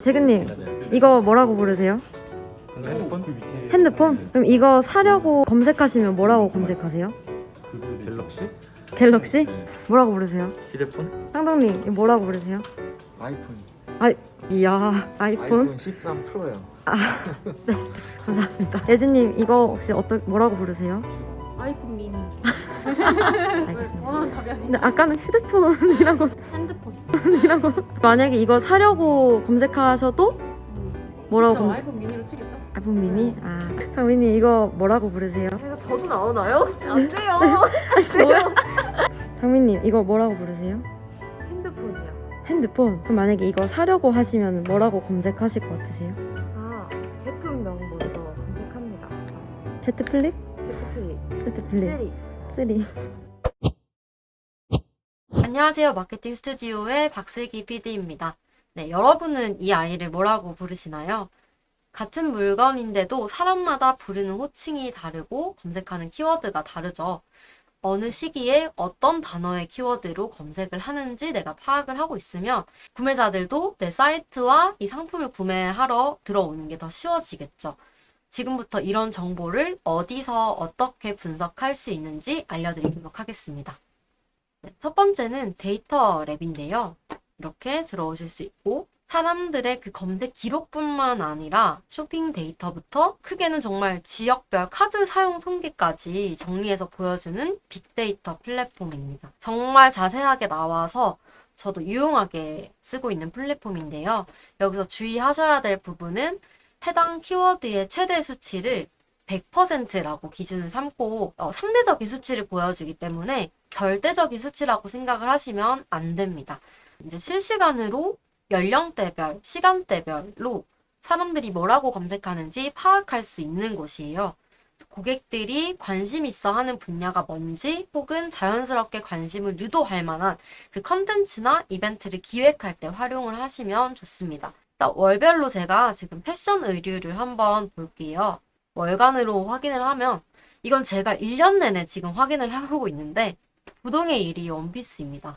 재근님, 이거 뭐라고 부르세요? 핸드폰? 핸드폰? 그럼 이거 사려고 검색하시면 뭐라고 검색하세요? 갤럭시? 갤럭시? 뭐라고 부르세요? 휴대폰? 상동님, 이거 뭐라고 부르세요? 아이폰. 이야, 아이폰? 13 프로요. 감사합니다. 예진님, 이거 혹시 뭐라고 부르세요? 아이폰 미니. 알겠습니다. 원하는 답이 아니야. 근데 아까는 휴대폰이라고 핸드폰. 만약에 이거 사려고 검색하셔도 뭐라고 그쵸, 아이폰 미니로 치겠죠? 아이폰 미니? 장민님 이거 뭐라고 부르세요? 저도 나오나요? 안 돼요. 뭐야? 장민님 이거 뭐라고 부르세요? 핸드폰이요. 핸드폰? 그럼 만약에 이거 사려고 하시면 뭐라고 검색하실 것 같으세요? 제품명 먼저 검색합니다. Z 플립? 제트 Z 플립 3. 안녕하세요. 마케팅 스튜디오의 박슬기 PD입니다. 네, 여러분은 이 아이를 뭐라고 부르시나요? 같은 물건인데도 사람마다 부르는 호칭이 다르고 검색하는 키워드가 다르죠. 어느 시기에 어떤 단어의 키워드로 검색을 하는지 내가 파악을 하고 있으면 구매자들도 내 사이트와 이 상품을 구매하러 들어오는 게 더 쉬워지겠죠. 지금부터 이런 정보를 어디서 어떻게 분석할 수 있는지 알려드리도록 하겠습니다. 네, 첫 번째는 데이터 랩인데요. 이렇게 들어오실 수 있고 사람들의 그 검색 기록뿐만 아니라 쇼핑 데이터부터 크게는 정말 지역별 카드 사용 통계까지 정리해서 보여주는 빅데이터 플랫폼입니다. 정말 자세하게 나와서 저도 유용하게 쓰고 있는 플랫폼인데요. 여기서 주의하셔야 될 부분은 해당 키워드의 최대 수치를 100%라고 기준을 삼고 상대적인 수치를 보여주기 때문에 절대적인 수치라고 생각을 하시면 안 됩니다. 이제 실시간으로 연령대별, 시간대별로 사람들이 뭐라고 검색하는지 파악할 수 있는 곳이에요. 고객들이 관심 있어 하는 분야가 뭔지 혹은 자연스럽게 관심을 유도할 만한 그 컨텐츠나 이벤트를 기획할 때 활용을 하시면 좋습니다. 일단 월별로 제가 지금 패션 의류를 한번 볼게요. 월간으로 확인을 하면 이건 제가 1년 내내 지금 확인을 해보고 있는데 부동의 1위 원피스입니다.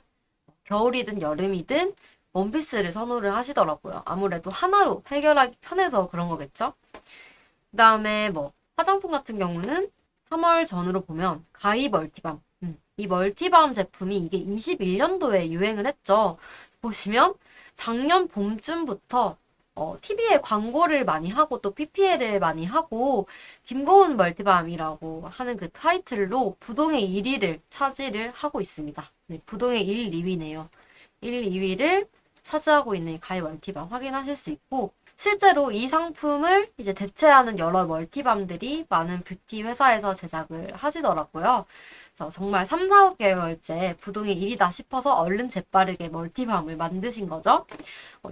겨울이든 여름이든 원피스를 선호를 하시더라고요. 아무래도 하나로 해결하기 편해서 그런 거겠죠? 그 다음에 뭐 화장품 같은 경우는 3월 전으로 보면 가이 멀티밤. 이 멀티밤 제품이 이게 21년도에 유행을 했죠. 보시면 작년 봄쯤부터 TV에 광고를 많이 하고 또 PPL을 많이 하고 김고은 멀티밤이라고 하는 그 타이틀로 부동의 1위를 차지를 하고 있습니다. 네, 부동의 1, 2위네요. 1, 2위를 차지하고 있는 가이 멀티밤 확인하실 수 있고 실제로 이 상품을 이제 대체하는 여러 멀티밤들이 많은 뷰티 회사에서 제작을 하시더라고요. 그래서 정말 3, 4개월째 부동의 1위다 싶어서 얼른 재빠르게 멀티밤을 만드신 거죠.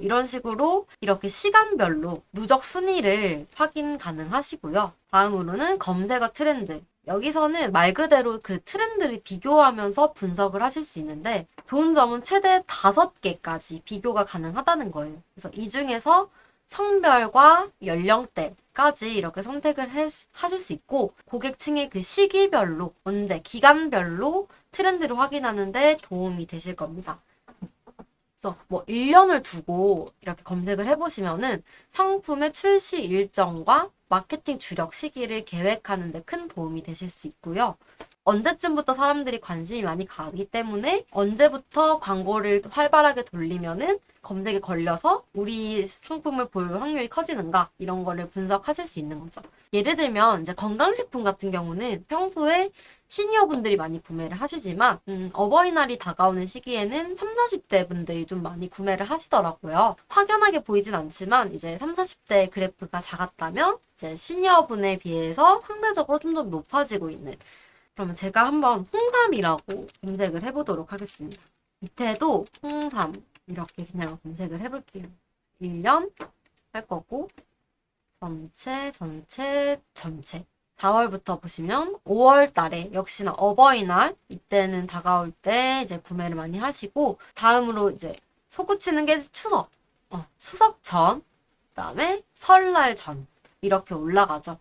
이런 식으로 이렇게 시간별로 누적 순위를 확인 가능하시고요. 다음으로는 검색어 트렌드. 여기서는 말 그대로 그 트렌드를 비교하면서 분석을 하실 수 있는데 좋은 점은 최대 5개까지 비교가 가능하다는 거예요. 그래서 이 중에서 성별과 연령대까지 이렇게 선택을 하실 수 있고 고객층의 그 시기별로 언제 기간별로 트렌드를 확인하는데 도움이 되실 겁니다. 그래서 뭐 1년을 두고 이렇게 검색을 해보시면은 상품의 출시 일정과 마케팅 주력 시기를 계획하는 데 큰 도움이 되실 수 있고요. 언제쯤부터 사람들이 관심이 많이 가기 때문에 언제부터 광고를 활발하게 돌리면은 검색에 걸려서 우리 상품을 볼 확률이 커지는가 이런 거를 분석하실 수 있는 거죠. 예를 들면 이제 건강식품 같은 경우는 평소에 시니어분들이 많이 구매를 하시지만 어버이날이 다가오는 시기에는 30, 40대 분들이 좀 많이 구매를 하시더라고요. 확연하게 보이진 않지만 이제 30, 40대 그래프가 작았다면 이제 시니어분에 비해서 상대적으로 좀 더 높아지고 있는 그러면 제가 한번 홍삼이라고 검색을 해보도록 하겠습니다. 밑에도 홍삼 이렇게 그냥 검색을 해볼게요. 1년 할 거고 전체 4월부터 보시면 5월 달에 역시나 어버이날 이때는 다가올 때 이제 구매를 많이 하시고 다음으로 이제 솟구치는 게 추석 추석 전 그다음에 설날 전 이렇게 올라가죠.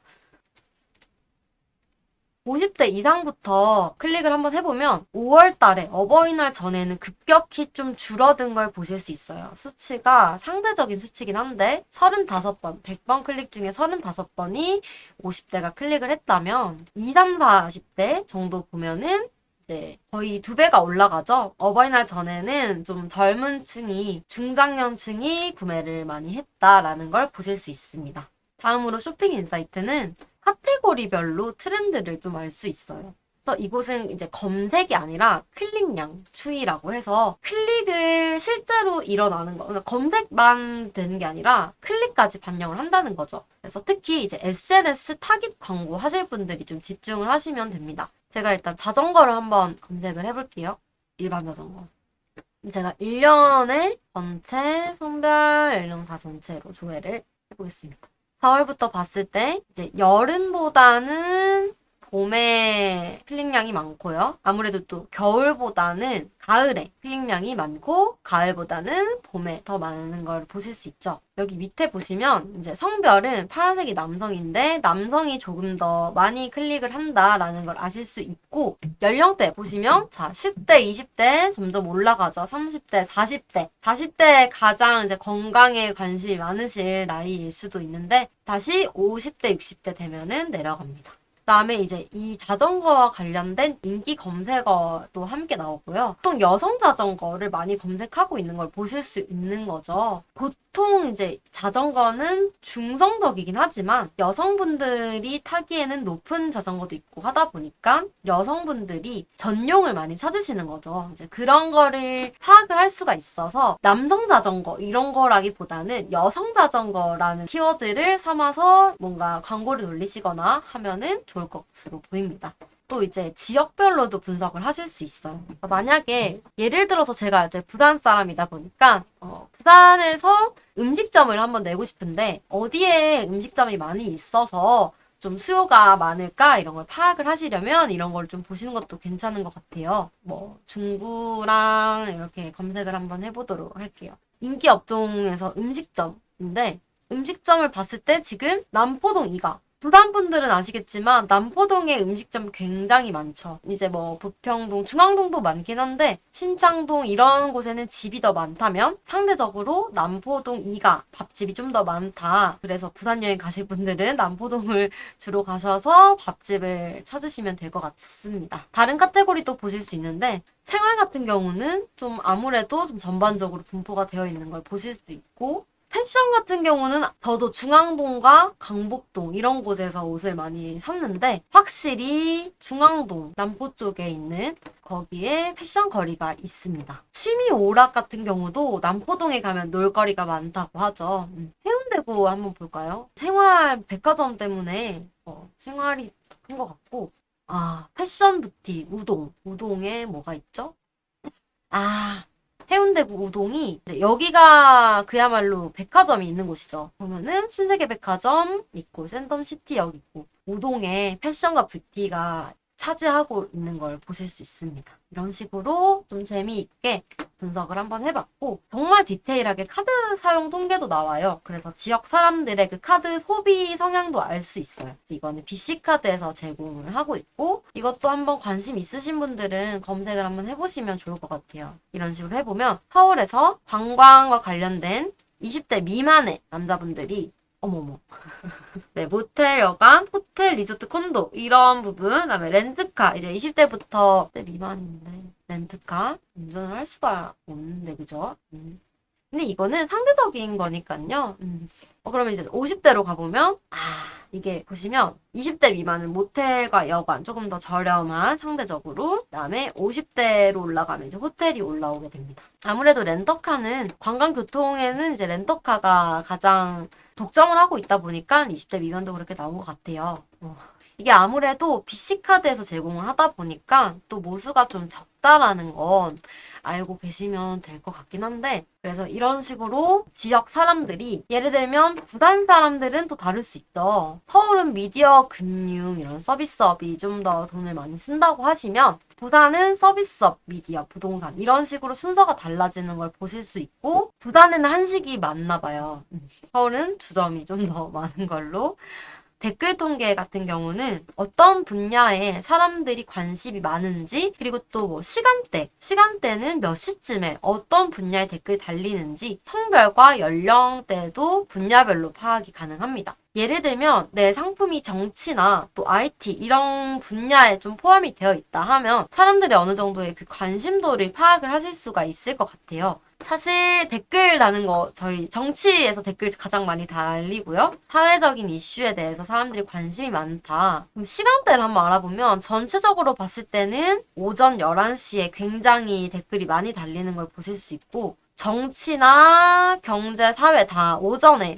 50대 이상부터 클릭을 한번 해보면 5월 달에 어버이날 전에는 급격히 좀 줄어든 걸 보실 수 있어요. 수치가 상대적인 수치긴 한데 35번, 100번 클릭 중에 35번이 50대가 클릭을 했다면 20, 30, 40대 정도 보면은 이제 거의 2배가 올라가죠. 어버이날 전에는 좀 젊은 층이, 중장년층이 구매를 많이 했다라는 걸 보실 수 있습니다. 다음으로 쇼핑 인사이트는 카테고리별로 트렌드를 좀 알 수 있어요. 그래서 이곳은 이제 검색이 아니라 클릭량 추이라고 해서 클릭을 실제로 일어나는 거, 그러니까 검색만 되는 게 아니라 클릭까지 반영을 한다는 거죠. 그래서 특히 이제 SNS 타깃 광고 하실 분들이 좀 집중을 하시면 됩니다. 제가 일단 자전거를 한번 검색을 해볼게요. 일반 자전거. 제가 1년의 전체 성별 연령사 전체로 조회를 해보겠습니다. 4월부터 봤을 때 이제 여름보다는 봄에 클릭량이 많고요. 아무래도 또 겨울보다는 가을에 클릭량이 많고 가을보다는 봄에 더 많은 걸 보실 수 있죠. 여기 밑에 보시면 이제 성별은 파란색이 남성인데 남성이 조금 더 많이 클릭을 한다라는 걸 아실 수 있고 연령대 보시면 자 10대, 20대 점점 올라가죠. 30대, 40대. 40대 가장 이제 건강에 관심이 많으실 나이일 수도 있는데 다시 50대, 60대 되면은 내려갑니다. 그다음에 이제 이 자전거와 관련된 인기 검색어도 함께 나오고요. 보통 여성 자전거를 많이 검색하고 있는 걸 보실 수 있는 거죠. 보통 이제 자전거는 중성적이긴 하지만 여성분들이 타기에는 높은 자전거도 있고 하다 보니까 여성분들이 전용을 많이 찾으시는 거죠. 이제 그런 거를 파악을 할 수가 있어서 남성 자전거 이런 거라기보다는 여성 자전거라는 키워드를 삼아서 뭔가 광고를 돌리시거나 하면은 좋을 것으로 보입니다. 또 이제 지역별로도 분석을 하실 수 있어요. 만약에 예를 들어서 제가 이제 부산 사람이다 보니까 부산에서 음식점을 한번 내고 싶은데 어디에 음식점이 많이 있어서 좀 수요가 많을까 이런 걸 파악을 하시려면 이런 걸 좀 보시는 것도 괜찮은 것 같아요. 뭐 중구랑 이렇게 검색을 한번 해보도록 할게요. 인기 업종에서 음식점인데 음식점을 봤을 때 지금 남포동 2가 부산 분들은 아시겠지만 남포동에 음식점 굉장히 많죠. 이제 뭐 부평동, 중앙동도 많긴 한데 신창동 이런 곳에는 집이 더 많다면 상대적으로 남포동 2가 밥집이 좀 더 많다. 그래서 부산 여행 가실 분들은 남포동을 주로 가셔서 밥집을 찾으시면 될 것 같습니다. 다른 카테고리도 보실 수 있는데 생활 같은 경우는 좀 아무래도 좀 전반적으로 분포가 되어 있는 걸 보실 수 있고 패션 같은 경우는 저도 중앙동과 강북동 이런 곳에서 옷을 많이 샀는데 확실히 중앙동, 남포 쪽에 있는 거기에 패션 거리가 있습니다. 취미 오락 같은 경우도 남포동에 가면 놀거리가 많다고 하죠. 해운대구 한번 볼까요? 생활 백화점 때문에 생활이 큰 것 같고 패션 부티 우동에 뭐가 있죠? 해운대구 우동이 이제 여기가 그야말로 백화점이 있는 곳이죠. 보면은 신세계백화점 있고 샌덤시티역 있고 우동에 패션과 뷰티가 차지하고 있는 걸 보실 수 있습니다. 이런 식으로 좀 재미있게 분석을 한번 해봤고 정말 디테일하게 카드 사용 통계도 나와요. 그래서 지역 사람들의 그 카드 소비 성향도 알 수 있어요. 이거는 BC카드에서 제공을 하고 있고 이것도 한번 관심 있으신 분들은 검색을 한번 해보시면 좋을 것 같아요. 이런 식으로 해보면 서울에서 관광과 관련된 20대 미만의 남자분들이 어머머. 네, 모텔, 여관, 호텔, 리조트, 콘도 이런 부분, 그다음에 렌트카 이제 20대부터 미만인데 렌트카 운전을 할 수가 없는데 그죠? 근데 이거는 상대적인 거니까요. 그러면 이제 50대로 가보면 이게 보시면 20대 미만은 모텔과 여관 조금 더 저렴한 상대적으로 그다음에 50대로 올라가면 이제 호텔이 올라오게 됩니다. 아무래도 렌터카는 관광교통에는 이제 렌터카가 가장 독점을 하고 있다 보니까 20대 미만도 그렇게 나온 것 같아요. 이게 아무래도 BC카드에서 제공을 하다 보니까 또 모수가 좀 적다라는 건 알고 계시면 될 것 같긴 한데 그래서 이런 식으로 지역 사람들이 예를 들면 부산 사람들은 또 다를 수 있죠. 서울은 미디어, 금융 이런 서비스업이 좀 더 돈을 많이 쓴다고 하시면 부산은 서비스업, 미디어, 부동산 이런 식으로 순서가 달라지는 걸 보실 수 있고 부산에는 한식이 많나 봐요. 서울은 주점이 좀 더 많은 걸로 댓글 통계 같은 경우는 어떤 분야에 사람들이 관심이 많은지, 그리고 또 뭐 시간대는 몇 시쯤에 어떤 분야의 댓글이 달리는지 성별과 연령대도 분야별로 파악이 가능합니다. 예를 들면 내 상품이 정치나 또 IT 이런 분야에 좀 포함이 되어 있다 하면 사람들이 어느 정도의 그 관심도를 파악을 하실 수가 있을 것 같아요. 사실 댓글 다는 거 저희 정치에서 댓글 가장 많이 달리고요. 사회적인 이슈에 대해서 사람들이 관심이 많다. 그럼 시간대를 한번 알아보면 전체적으로 봤을 때는 오전 11시에 굉장히 댓글이 많이 달리는 걸 보실 수 있고, 정치나 경제, 사회 다 오전에,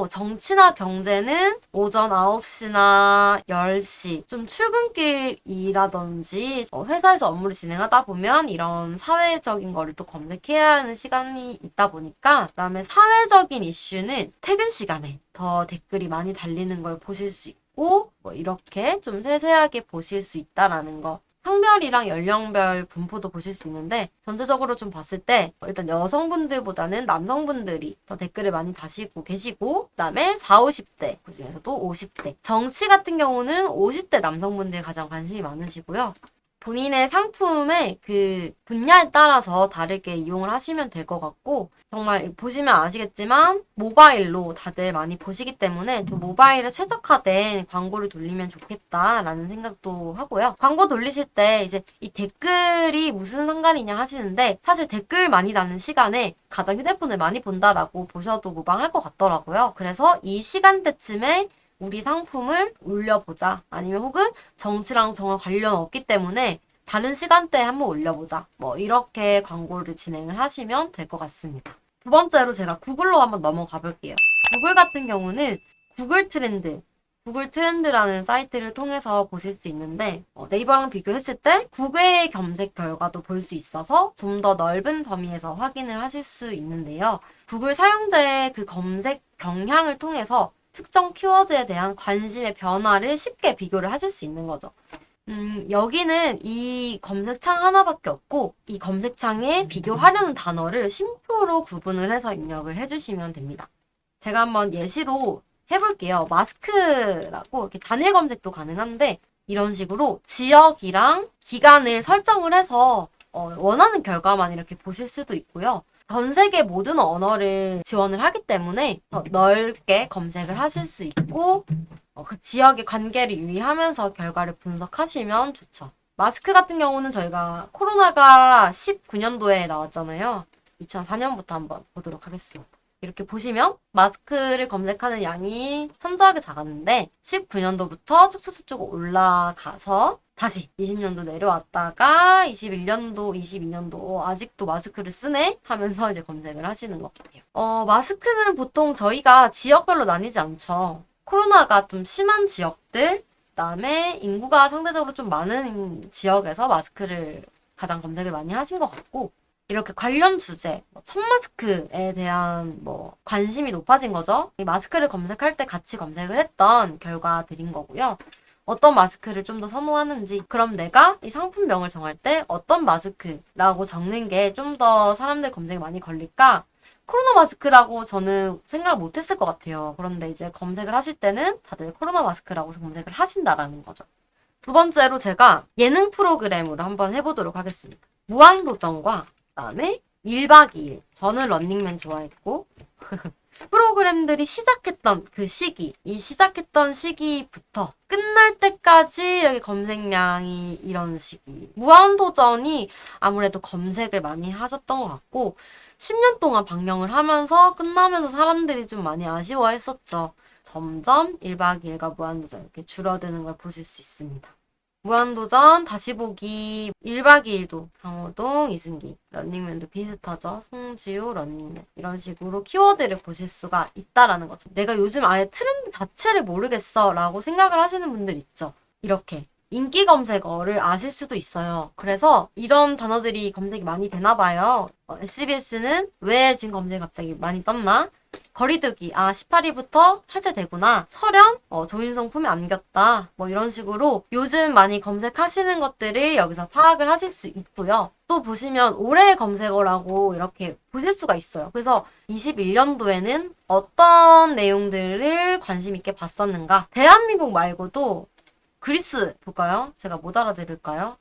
정치나 경제는 오전 9시나 10시, 좀 출근길이라든지 회사에서 업무를 진행하다 보면 이런 사회적인 거를 또 검색해야 하는 시간이 있다 보니까, 그다음에 사회적인 이슈는 퇴근 시간에 더 댓글이 많이 달리는 걸 보실 수 있고, 뭐 이렇게 좀 세세하게 보실 수 있다라는 거. 성별이랑 연령별 분포도 보실 수 있는데, 전체적으로 좀 봤을 때 일단 여성분들보다는 남성분들이 더 댓글을 많이 다시고 계시고, 그다음에 40, 50대, 그중에서도 50대. 정치 같은 경우는 50대 남성분들이 가장 관심이 많으시고요. 본인의 상품의 그 분야에 따라서 다르게 이용을 하시면 될 것 같고, 정말 보시면 아시겠지만 모바일로 다들 많이 보시기 때문에 좀 모바일에 최적화된 광고를 돌리면 좋겠다라는 생각도 하고요. 광고 돌리실 때 이제 이 댓글이 무슨 상관이냐 하시는데, 사실 댓글 많이 다는 시간에 가장 휴대폰을 많이 본다라고 보셔도 무방할 것 같더라고요. 그래서 이 시간대쯤에 우리 상품을 올려보자, 아니면 혹은 정치랑 정말 관련 없기 때문에 다른 시간대에 한번 올려보자, 뭐 이렇게 광고를 진행을 하시면 될 것 같습니다. 두 번째로 제가 구글로 한번 넘어가 볼게요. 구글 같은 경우는 구글 트렌드라는 사이트를 통해서 보실 수 있는데, 네이버랑 비교했을 때 9개의 검색 결과도 볼 수 있어서 좀 더 넓은 범위에서 확인을 하실 수 있는데요. 구글 사용자의 그 검색 경향을 통해서 특정 키워드에 대한 관심의 변화를 쉽게 비교를 하실 수 있는 거죠. 여기는 이 검색창 하나밖에 없고, 이 검색창에 비교하려는 단어를 쉼표로 구분을 해서 입력을 해주시면 됩니다. 제가 한번 예시로 해볼게요. 마스크라고 이렇게 단일 검색도 가능한데, 이런 식으로 지역이랑 기간을 설정을 해서 원하는 결과만 이렇게 보실 수도 있고요. 전 세계 모든 언어를 지원을 하기 때문에 더 넓게 검색을 하실 수 있고, 그 지역의 관계를 유의하면서 결과를 분석하시면 좋죠. 마스크 같은 경우는 저희가 코로나가 19년도에 나왔잖아요. 2004년부터 한번 보도록 하겠습니다. 이렇게 보시면 마스크를 검색하는 양이 현저하게 작았는데 19년도부터 쭉쭉쭉 올라가서 다시 20년도 내려왔다가 21년도, 22년도 아직도 마스크를 쓰네? 하면서 이제 검색을 하시는 것 같아요. 마스크는 보통 저희가 지역별로 나뉘지 않죠. 코로나가 좀 심한 지역들, 그다음에 인구가 상대적으로 좀 많은 지역에서 마스크를 가장 검색을 많이 하신 것 같고, 이렇게 관련 주제, 첫 마스크에 대한 관심이 높아진 거죠. 이 마스크를 검색할 때 같이 검색을 했던 결과들인 거고요. 어떤 마스크를 좀 더 선호하는지, 그럼 내가 이 상품명을 정할 때 어떤 마스크라고 적는 게 좀 더 사람들 검색이 많이 걸릴까? 코로나 마스크라고 저는 생각을 못했을 것 같아요. 그런데 이제 검색을 하실 때는 다들 코로나 마스크라고 검색을 하신다라는 거죠. 두 번째로 제가 예능 프로그램으로 한번 해보도록 하겠습니다. 무한도전과 그다음에 1박 2일. 저는 런닝맨 좋아했고 프로그램들이 시작했던 그 시기, 이 시작했던 시기부터 끝날 때까지 이렇게 검색량이 이런 시기. 무한도전이 아무래도 검색을 많이 하셨던 것 같고, 10년 동안 방영을 하면서 끝나면서 사람들이 좀 많이 아쉬워했었죠. 점점 1박 2일과 무한도전 이렇게 줄어드는 걸 보실 수 있습니다. 무한도전, 다시 보기, 1박 2일도 강호동, 이승기, 런닝맨도 비슷하죠. 송지효, 런닝맨 이런 식으로 키워드를 보실 수가 있다라는 거죠. 내가 요즘 아예 트렌드 자체를 모르겠어 라고 생각을 하시는 분들 있죠. 이렇게 인기 검색어를 아실 수도 있어요. 그래서 이런 단어들이 검색이 많이 되나 봐요. SBS는 왜 지금 검색이 갑자기 많이 떴나? 거리두기, 18일부터 해제되구나. 설현, 조인성 품에 안겼다. 이런 식으로 요즘 많이 검색하시는 것들을 여기서 파악을 하실 수 있고요. 또 보시면 올해의 검색어라고 이렇게 보실 수가 있어요. 그래서 21년도에는 어떤 내용들을 관심 있게 봤었는가? 대한민국 말고도 그리스 볼까요? 제가 못 알아들을까요?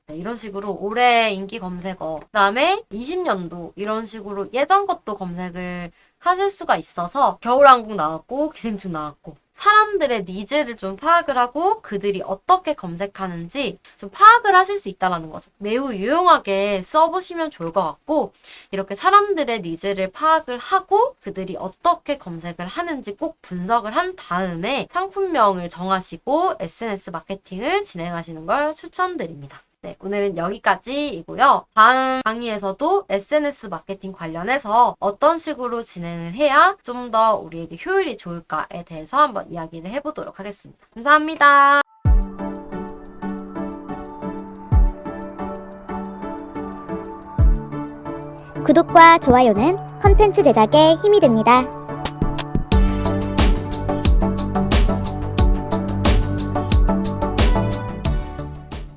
네, 이런 식으로 올해 인기 검색어, 그 다음에 20년도 이런 식으로 예전 것도 검색을 하실 수가 있어서 겨울왕국 나왔고 기생충 나왔고 사람들의 니즈를 좀 파악을 하고 그들이 어떻게 검색하는지 좀 파악을 하실 수 있다는 거죠. 매우 유용하게 써보시면 좋을 것 같고 이렇게 사람들의 니즈를 파악을 하고 그들이 어떻게 검색을 하는지 꼭 분석을 한 다음에 상품명을 정하시고 SNS 마케팅을 진행하시는 걸 추천드립니다. 네, 오늘은 여기까지이고요. 다음 강의에서도 SNS 마케팅 관련해서 어떤 식으로 진행을 해야 좀 더 우리에게 효율이 좋을까에 대해서 한번 이야기를 해보도록 하겠습니다. 감사합니다. 구독과 좋아요는 컨텐츠 제작에 힘이 됩니다.